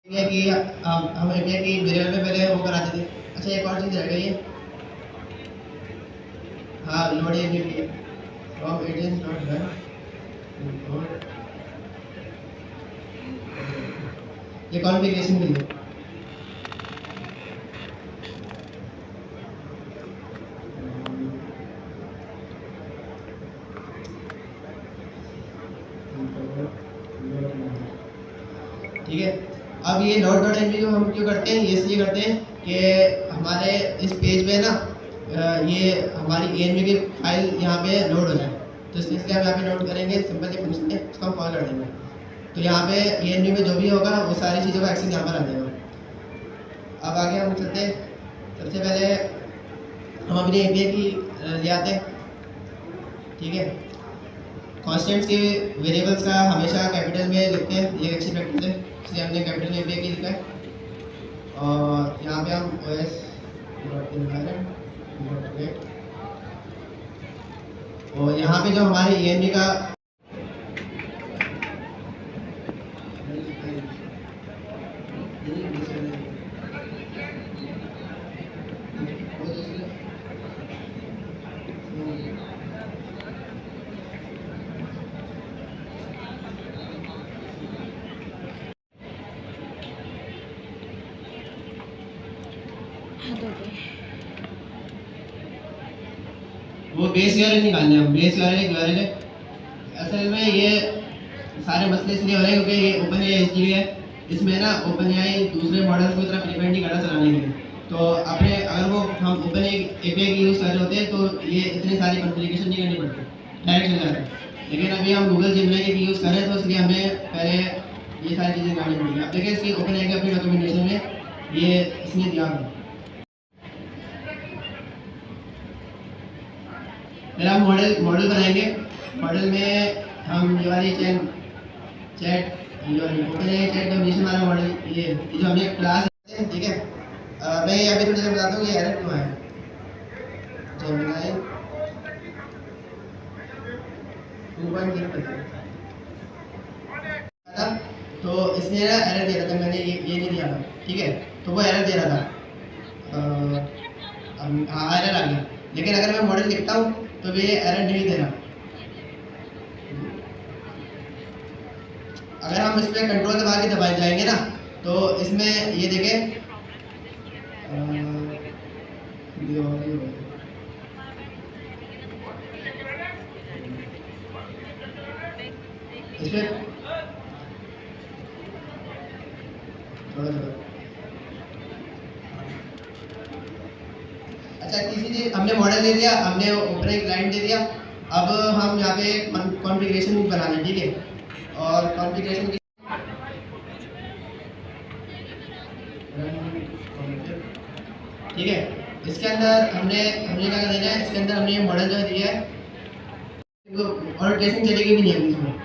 ये कि हम ये कि वेरिएबल में पहले वो कराते थे। अच्छा एक और चीज़ रह गई है। हाँ लोड ये भी है from it is not done ये कॉन्फ़िगरेशन भी है। ठीक है। अब ये डॉट डॉट एमवी को हम क्यों करते हैं, ये इसलिए करते हैं कि हमारे इस पेज पे ना ये हमारी एएनवी की फाइल यहाँ पे लोड हो जाए, तो इसलिए हम यहाँ पे लोड करेंगे। सिंपल ये फंक्शन है, इसको हम कॉल कर देंगे। तो यहाँ पे एएनवी में जो भी होगा वो सारी चीज़ों का एक्सेस यहाँ पर आ जाएगा। अब आगे हम चलते हैं। सबसे पहले हम अपनी एपीआई की ले आते हैं। ठीक है। कॉन्स्टेंट्स के वेरिएबल्स का हमेशा कैपिटल में लिखते हैं, ये अच्छी प्रैक्टिस है, इसलिए हमने कैपिटल में एपीआई की लिखा है। और यहाँ पे हम OS और यहाँ पे जो हमारे ENV का वो बेस यूआरएल निकालने हैं हम। बेस यूआरएल है। असल में ये सारे मसले इसलिए हो रहे हैं क्योंकि ये ओपन एआई एचडीबी है, इसमें ना ओपन एआई दूसरे मॉडल्स की तरह प्रिपेयर नहीं करना चलाने के लिए। तो अपने अगर वो हम ओपन एपीआई की यूज़ कर रहे होते हैं तो ये इतनी सारी कॉन्फ़िगरेशन नहीं करनी पड़ती, डायरेक्ट चल जाता है। लेकिन अभी हम गूगल जेमिनी की यूज़ कर रहे हैं तो इसलिए हमें पहले ये सारी चीज़ें करनी पड़ेगी। अब देखिए इसकी ओपन एआई की अपनी डॉक्यूमेंटेशन में ये इसने दिया है। फिर हम मॉडल बनाएंगे। मॉडल में हम ये वाली chat open AI chat communication वाला मॉडल ये जो हमने क्लास है। ठीक है। मैं ये अभी थोड़ी देर बताता हूँ ये एरर क्यों है। जेमिनी 2.0 तो इसने ना एरर दे रहा था, मैंने ये नहीं दिया था। ठीक है। तो वो एरर दे रहा था। हाँ एरर आ गया। लेकिन अगर मैं मॉडल लिखता हूँ तो ये एरर नहीं दे रहा। अगर हम इस पर कंट्रोल दबा के दबाए जाएंगे ना तो इसमें ये देखें इसमें अच्छा किसी चीज हमने मॉडल दे दिया, हमने ऊपर एक लाइन दे दिया। अब हम यहाँ पे कॉन्फ़िगरेशन बनाना है। ठीक है। और कॉन्फ़िगरेशन की ठीक है। इसके अंदर हमने क्या देना है, इसके अंदर हमने मॉडल जो दिया है और ट्रेसिंग चलेगी भी नहीं है इसमें।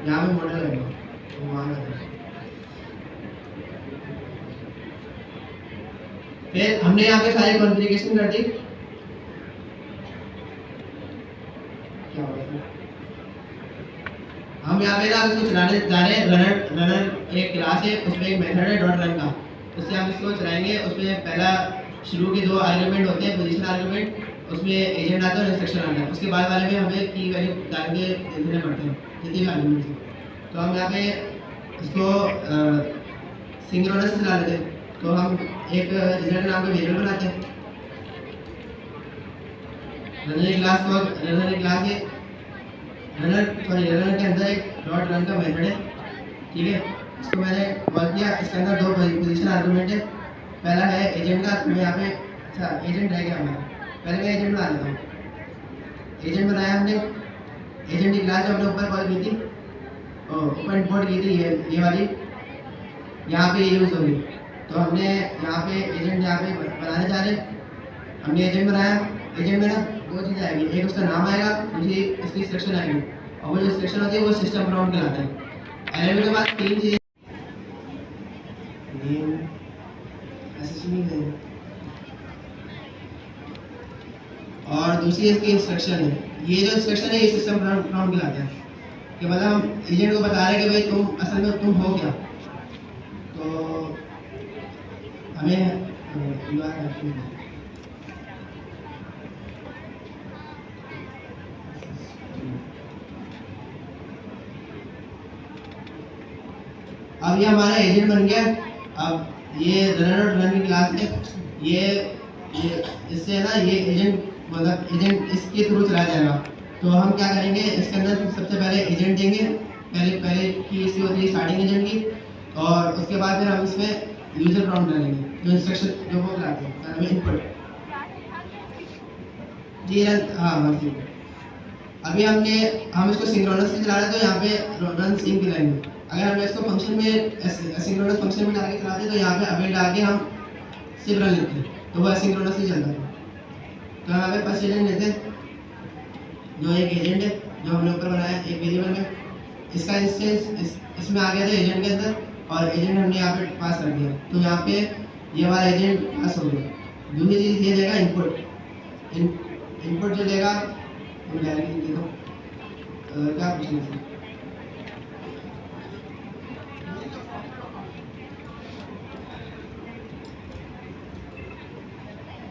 यहाँ पे मॉडल है तो वहाँ फिर हमने यहाँ पे सारी कॉन्फ़िगरेशन कर दी। क्या होगा हम यहाँ पे ना इसको चलाने जा रहे हैं। रनर एक क्लास है, उसमें एक मेथड है डॉट रन का, उससे हम इसको चलाएंगे। उसमें पहला शुरू के 2 आर्गुमेंट होते हैं, पोजीशन आर्गुमेंट, उसमें एजेंट आता है और इंस्ट्रक्शन आता है। उसके बाद वाले में हमें की वैल्यू डाल के देने पड़ते हैं जितनी भी आर्गुमेंट्स हैं। तो हम यहाँ पे इसको सिंक्रोनस चला लेते हैं। तो हम एक रिजल्ट नाम का वेरिएबल बनाते हैं। रनर क्लास है, रनर के अंदर एक डॉट रन का मेथड है। ठीक है। इसको मैंने कॉल किया। इसके अंदर 2 पोजीशन आर्गुमेंट है। पहला है एजेंट का, मैं यहाँ पे अच्छा एजेंट रह गया हमारा, पहले मैं एजेंट बना लेता हूँ। एजेंट बनाया हमने। एजेंट की क्लास जो हमने ऊपर कॉल की थी ओपन इंपोर्ट की थी, ये वाली यहाँ पे यूज़ होगी। तो हमने यहाँ पे एजेंट यहाँ पे बनाने जा रहे हैं। हमने एजेंट बनाया। एजेंट में ना दो चीज़ें आएगी, एक उसका नाम आएगा, दूसरी इसकी इंस्ट्रक्शन आएगी, और वो जो इंस्ट्रक्शन होती है वो सिस्टम प्राउंड कहलाता है। एलएलबी के बाद तीन चीज़ें और दूसरी इसकी इंस्ट्रक्शन है। ये जो इंस्ट्रक्शन है ये सिस्टम प्राउंड कहलाता है कि मतलब हम एजेंट को बता रहे हैं कि भाई तुम असल में तुम हो क्या। तो हमें अब ये हमारा एजेंट बन गया। अब ये रन की क्लास है। ये इससे ना ये एजेंट मतलब एजेंट इसके थ्रू चला जाएगा। तो हम क्या करेंगे, इसके अंदर सबसे पहले एजेंट देंगे। पहले की इसकी होती है स्टार्टिंग एजेंट की, और उसके बाद फिर हम इसमें यूजर प्राउंड डालेंगे, जो इंस्ट्रक्शन जो वो कराते हैं इनपुट। जी हाँ बस ठीक है। अभी हम इसको सिंक्रोनसली चला रहे हैं, तो यहाँ पे रन सिंक करेंगे। अगर हम इसको फंक्शन में एसिंक्रोनस फंक्शन में डाल के चलाते हैं, तो यहाँ पे अवेल डाल के हम सिर्फ रन लेते हैं, तो वो एसिंक्रोनसली चलता है। तो यहाँ पे फर्स्ट एजेंट लेते हैं, जो एक एजेंट है जो हमने ऊपर बनाया एक वेरिएबल में। इसका इंस्टेंस इसमें आ गया था एजेंट के अंदर, और एजेंट हमने यहाँ पे पास कर दिया। तो यहाँ पे ये वाला एजेंट पास हो गया। दूसरी चीज़ ये देगा इनपुट। इनपुट जो देगा वो डायरेक्टली दे दो। क्या पूछना है?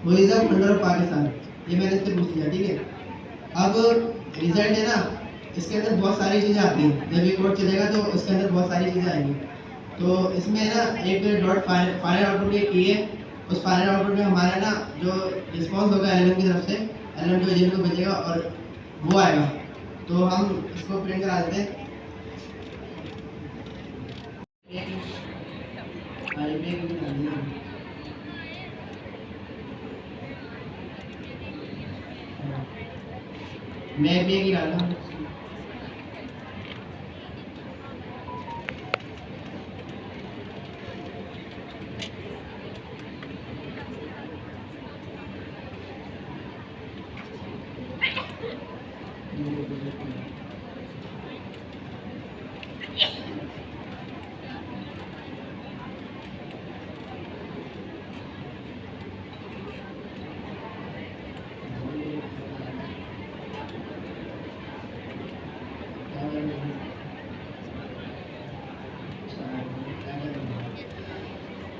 वो is the funder of Pakistan, ये मैंने इससे पूछ लिया, ठीक है। अब रिजल्ट है ना, इसके अंदर बहुत सारी चीज़ें आती हैं। जब ये कोड चलेगा तो इसके अंदर बहुत सारी चीज़ें आएंगी। तो इसमें ना एक डॉट फाइनल आउटपुट की है। उस फाइनल आउटपुट में हमारा ना जो रिस्पॉन्स होगा एलएलएम की तरफ से, एलएलएम जो एजेंट को भेजेगा और वो आएगा। तो हम इसको प्रिंट करा देते हैं। मैं भी एक ही डालता हूँ।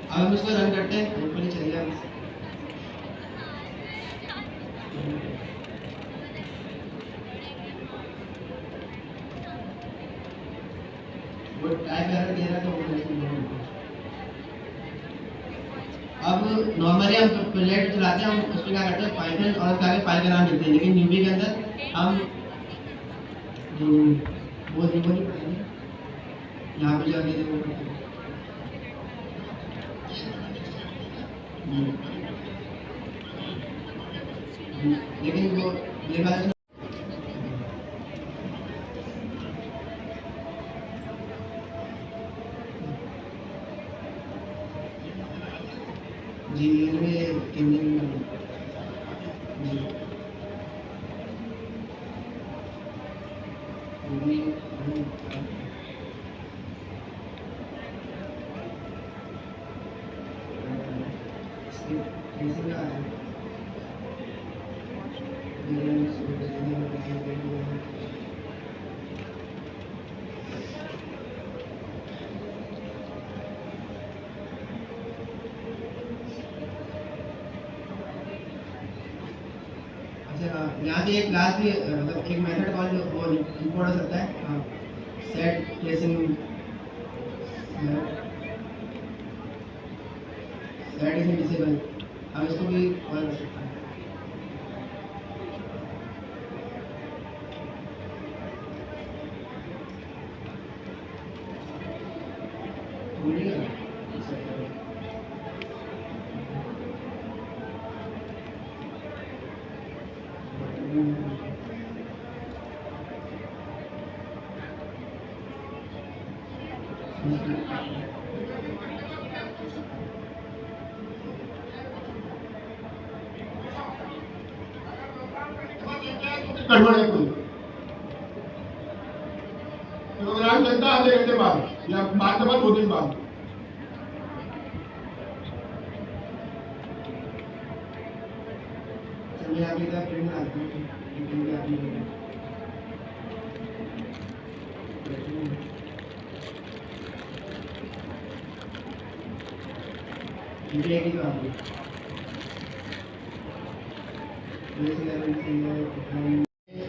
अब हम इसको रन करते हैं, होपफुली चलेगा। वो टाइप एरर दे रहा है, तो वो अब नॉर्मली हम प्रोजेक्ट चलाते हैं, हम उसमें क्या करते हैं, पाइथन और उसका आगे फाइल का नाम लिखते हैं। लेकिन न्यूबी के अंदर हम वो नहीं पढ़ेंगे, यहाँ पे जाके वो पढ़ते हैं। लेकिन वो देखा जी यहाँ से एक क्लास भी मतलब एक मेथड कॉल जो वो इंपोर्ट हो सकता है, set tracing set is disable, हम इसको भी कॉल कर सकते हैं। गड़बड़ है कोई। तो प्रोग्राम चलता है आधे घंटे बाद या बाद के बाद 2 दिन बाद। चलिए अभी तक प्रिंट आती है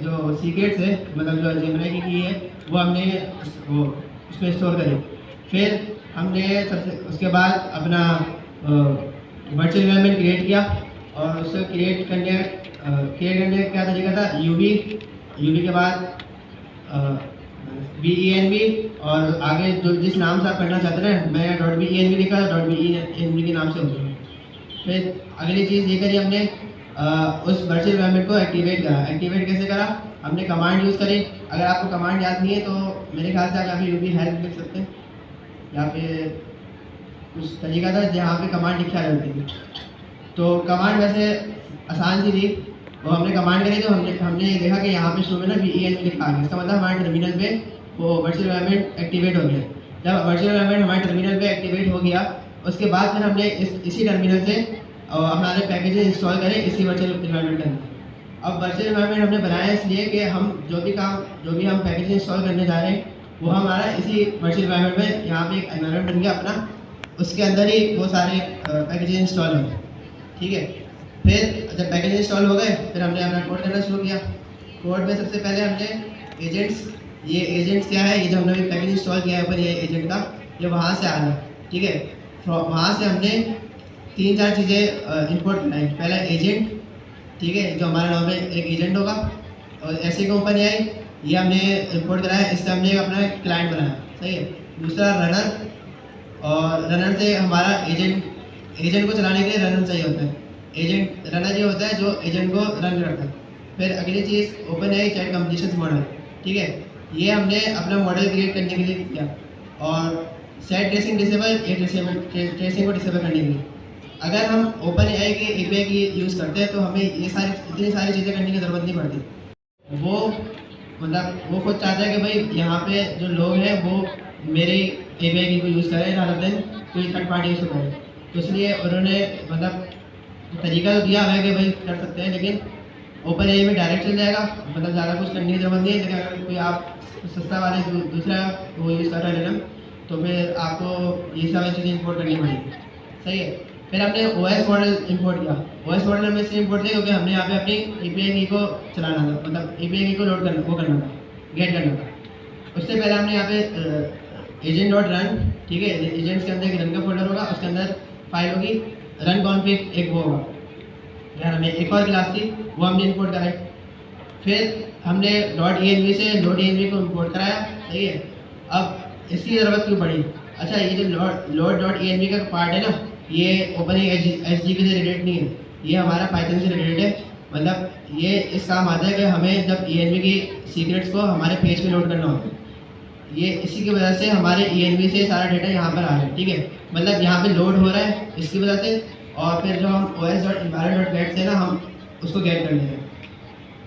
जो सीक्रेट्स है मतलब जो जेमिनी की है वो हमने वो उसमें स्टोर करी। फिर हमने सबसे उसके बाद अपना वर्चुअल एनवायरनमेंट क्रिएट किया और उसको क्रिएट करने का क्या तरीका था, यूवी के बाद VENV और आगे जो जिस नाम से आप करना चाहते हैं, मैं .VENV लिखा था, .VENV के नाम से हो गया। फिर अगली चीज़ ये करी हमने उस वर्चुअल एनवायरनमेंट को एक्टिवेट करा। एक्टिवेट कैसे करा? हमने कमांड यूज़ करी। अगर आपको कमांड याद नहीं है तो मेरे ख्याल से आप यहाँ पे यूवी हेल्प लिख सकते हैं। यहाँ पे कुछ तरीका था जहाँ पे कमांड लिखा जाती थी, तो कमांड वैसे आसान सी थी। वो हमने कमांड करी तो हमने ये देखा कि यहाँ पे शुरू में ना VENV लिखा आ गया। इसका मतलब हमारे टर्मिनल पे वो वर्चुअल एनवायरनमेंट एक्टिवेट हो गया। जब वर्चुअल एनवायरनमेंट हमारे टर्मिनल पे एक्टिवेट हो गया, उसके बाद फिर हमने इसी टर्मिनल से हमारे पैकेजेस इंस्टॉल करें इसी वर्चुअल एनवायरनमेंट के अंदर। अब वर्चुअल एनवायरनमेंट हमने बनाया इसलिए कि हम जो भी हम पैकेज इंस्टॉल करने जा रहे हैं वो हमारा इसी वर्चुअल एनवायरनमेंट में यहाँ पे एक एनवायरनमेंट बन गया अपना, उसके अंदर ही वो सारे पैकेजेस इंस्टॉल हो गए। ठीक है, फिर जब पैकेज इंस्टॉल हो गए फिर हमने अपना कोड करना शुरू किया। कोड में सबसे पहले हमने एजेंट्स, ये एजेंट्स क्या है, ये जो हमने पैकेज इंस्टॉल किया है ऊपर ये एजेंट का, ये वहाँ से आ रहा है। ठीक है, वहाँ से हमने 3-4 चीज़ें इंपोर्ट कराई। पहला एजेंट, ठीक है, जो हमारा नाम में एक एजेंट होगा, और ऐसे कंपनी आई ये हमने इंपोर्ट कराया, इससे हमने अपना क्लाइंट बनाया। सही है। दूसरा रनर, और रनर से हमारा एजेंट को चलाने के लिए रनर चाहिए होता है। एजेंट रनर ये होता है जो एजेंट को रन करता है। फिर अगली चीज़ OpenAI चैट कंपटीशन मॉडल। ठीक है, ये हमने अपना मॉडल क्रिएट करने के लिए किया। और सेट ट्रेसिंग डिसेबल, ट्रेसिंग को डिसेबल करने के लिए अगर हम OpenAI के API की यूज़ करते हैं तो हमें इतनी सारी चीज़ें करने की ज़रूरत नहीं पड़ती। वो मतलब वो खुद चाहता है कि भाई यहाँ पे जो लोग हैं वो मेरे API की को यूज़ करें rather than कोई थर्ड पार्टी यूज़ करें। तो इसलिए उन्होंने मतलब तरीका तो दिया है कि भाई कर सकते हैं, लेकिन OpenAI में डायरेक्ट चल जाएगा, मतलब ज़्यादा कुछ करने की ज़रूरत नहीं है। लेकिन अगर कोई आप सस्ता वाले दूसरा वो यूज़ कर रहे हैं तो फिर आपको ये सारी चीज़ें इंपोर्ट करनी पड़ेगी। सही है। फिर हमने OS मॉडल इंपोर्ट किया। OS मॉडल हमने इसलिए इंपोर्ट किया क्योंकि हमने यहाँ पे अपनी API की को चलाना था, मतलब API की को लोड करना, वो करना था, गेट करना था। उससे पहले हमने यहाँ पे agent.run, ठीक है, एजेंट्स के अंदर एक रन का फोल्डर होगा, उसके अंदर फाइल होगी रन कॉन्फ़िग, एक वो होगा। यार हमें एक और क्लास थी वो हमने इंपोर्ट कराई। फिर हमने .env से load.env को इंपोर्ट कराया। सही है। अब इसकी ज़रूरत क्यों पड़ी? अच्छा, ये जो load.env का पार्ट है ना, ये OpenAI HDK से रिलेटेड नहीं है, ये हमारा पाइथन से रिलेटेड है। मतलब ये इस काम आता है कि हमें जब ENV की सीक्रेट्स को हमारे पेज पे लोड करना होता है, ये इसी की वजह से हमारे ENV से सारा डेटा यहाँ पर आ रहा है। ठीक है, मतलब यहाँ पे लोड हो रहा है इसकी वजह से, और फिर जो हम os.environment.get से ना हम उसको गेट कर लेंगे।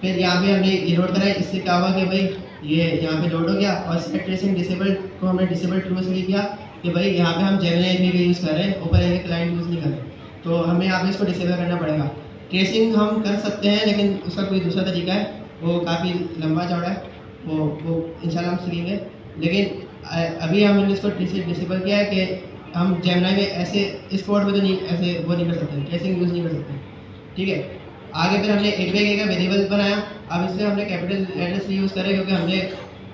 फिर यहाँ पे हमने ये लोड कराया, इससे क्या हुआ कि भाई ये यहाँ पे लोड हो गया। और सेट ट्रेसिंग डिसेबल को हमने डिसेबल ट्रू से किया कि भाई यहाँ पे हम जेमिनी API का यूज़ कर रहे हैं, OpenAI के क्लाइंट यूज़ नहीं कर रहे, तो हमें यहाँ पे इसको डिसेबल करना पड़ेगा। ट्रेसिंग हम कर सकते हैं लेकिन उसका कोई दूसरा तरीका है, वो काफ़ी लंबा चौड़ा है, वो इंशाल्लाह हम सीखेंगे। लेकिन अभी हमने इसको डिसेबल किया है कि हम जेमिनी में ऐसे इस कोड में तो नहीं ऐसे वो नहीं कर सकते, ट्रेसिंग यूज़ नहीं कर सकते। ठीक है, आगे फिर हमने API का वेरिएबल बनाया। अब इसमें हमने कैपिटल लेटर्स यूज़ करें क्योंकि हमने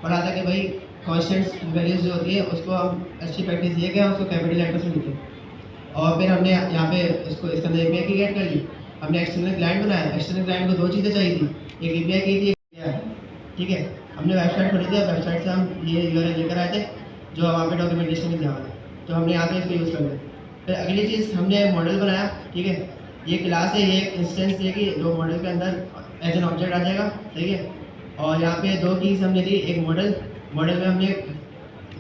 पढ़ा था कि भाई कॉन्स्टेंट्स वैल्यूज जो होती है उसको हम अच्छी प्रैक्टिस ये कि हम उसको कैपिटल लेटर्स में लिखें। और फिर हमने यहाँ पे उसको इसके अंदर API की गेट कर ली। हमने एक्सटर्नल क्लाइंट बनाया। एक्सटर्नल क्लाइंट को 2 चीज़ें चाहिए थी, एक API की थी, ठीक है। हमने वेबसाइट खोली थी और वेबसाइट से हम ये URL लेकर आए थे जो वहाँ पे डॉक्यूमेंटेशन में दिया हुआ है, तो हमने यहाँ पे इसको यूज़ कर लिया। फिर अगली चीज़ हमने मॉडल बनाया। ठीक है, ये क्लास है, ये इंस्टेंस है कि जो मॉडल के अंदर एज एन ऑब्जेक्ट आ जाएगा। सही है। और यहाँ पे 2 कीज़ हमने दी, एक मॉडल में हमने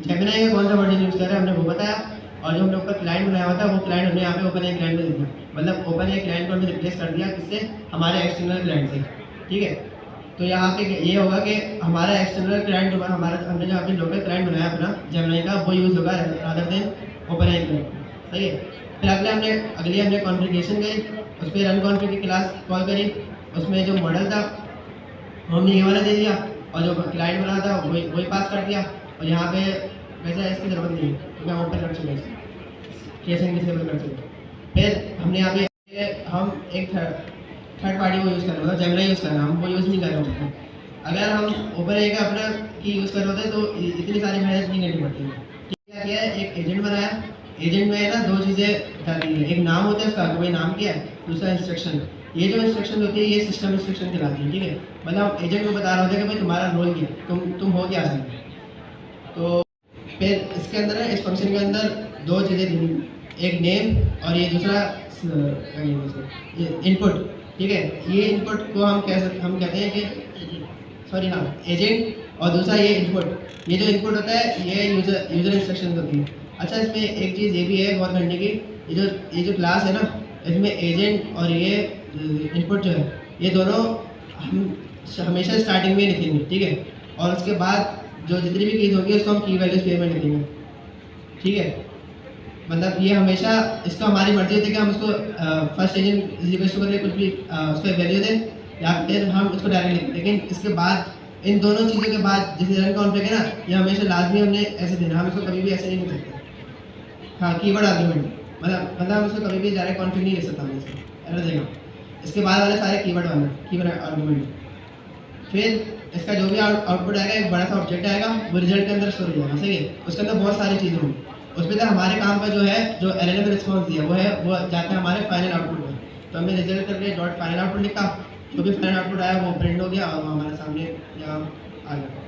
जेमिनी का कौन सा वर्जन यूज़ कर रहे हैं हमने वो बताया, और जो हमने ऊपर क्लाइंट बनाया हुआ था वो क्लाइंट हमने यहाँ पे OpenAI क्लाइंट में दिया, मतलब OpenAI क्लाइंट को हमने रिप्लेस कर दिया किससे, हमारे एक्सटर्नल क्लाइंट से। ठीक है, तो यहाँ पे ये होगा कि हमारा एक्सटर्नल क्लाइंट जो हमारा हमने जो अभी लोकल क्लाइंट बनाया अपना जेमिनी का, वो यूज़ होगा rather than open AI client. सही है। फिर अगली हमने कॉन्फ़िगरेशन गई, उस पर रन कॉन्फ़िग की क्लास कॉल करी, उसमें जो मॉडल था हमने ये वाला दे दिया और जो क्लाइंट बना था वही पास कर दिया। और यहाँ पे वैसे इसकी ज़रूरत नहीं है क्योंकि हम ओपन कर चुके हैं, केसिंग डिसेबल कर चुके हैं। फिर हमने यहाँ पे हम एक थर्ड पार्टी को यूज़ कर रहे होते, जेमिनी यूज़ कर रहे हैं, हम वो यूज़ नहीं कर रहे होते। अगर हम ओपन एआई का अपना की यूज़ कर रहे होते तो इतनी सारी मेहनत नहीं करनी पड़ती है। क्या किया है, एक एजेंट बनाया, एजेंट में ना दो चीज़ें डाली हैं, एक नाम होता है उसका, कोई नाम क्या है, दूसरा इंस्ट्रक्शन। ये जो इंस्ट्रक्शन होती है ये सिस्टम इंस्ट्रक्शन कहलाती है, ठीक है। मतलब एजेंट को बता रहा होता है कि भाई तुम्हारा रोल क्या है, तुम हो क्या सकते। तो फिर इसके अंदर है, इस फंक्शन के अंदर दो चीज़ें दी, एक नेम और ये दूसरा इनपुट, ठीक है। ये इनपुट को हम कहते हैं कि सॉरी हाँ एजेंट, और दूसरा ये इनपुट। ये जो इनपुट होता है ये यूज़र इंस्ट्रक्शन होती है। अच्छा, इसमें एक चीज़ ये भी है गौर करने की, ये जो क्लास है ना, इसमें एजेंट और ये इनपुट जो है ये दोनों हम हमेशा स्टार्टिंग में लिखेंगे, ठीक है। और उसके बाद जो जितनी भी कीज़ होगी उसको हम की वैल्यूज पेयर में लिखेंगे, ठीक है। मतलब ये हमेशा इसका हमारी मर्जी होती है कि हम उसको फर्स्ट एजेंट रिक्वेस्ट करके कुछ भी उसको वैल्यू दें या फिर हम उसको डायरेक्ट लिखें। लेकिन इसके बाद इन दोनों चीज़ों के बाद जैसे रन कॉन्फ़िग है ना, ये हमेशा लाजमी हमने ऐसे देना, हम इसको कभी भी ऐसे नहीं लिख सकते। हाँ, कीवर्ड आर्गुमेंट, मतलब हम इसको कभी भी डायरेक्ट कॉन्फ़िग नहीं लिख सकता, हमें इसको एरर देगा। इसके बाद वाले सारे कीवर्ड आर्गुमेंट। फिर इसका जो भी आउटपुट आएगा एक बड़ा सा ऑब्जेक्ट आएगा, वो रिजल्ट के अंदर स्टोर हो जाएगा, सही है। उसके अंदर बहुत सारी चीज़ें होंगी, उसमें तो हमारे काम का जो है जो एलएलएम रिस्पॉन्स दिया वो जाता है हमारे फाइनल आउटपुट में। तो हमने रिजल्ट करके डॉट फाइनल आउटपुट लिखा, जो भी फाइनल आउटपुट आया वो प्रिंट हो गया और वो हमारे सामने यहाँ आ गया।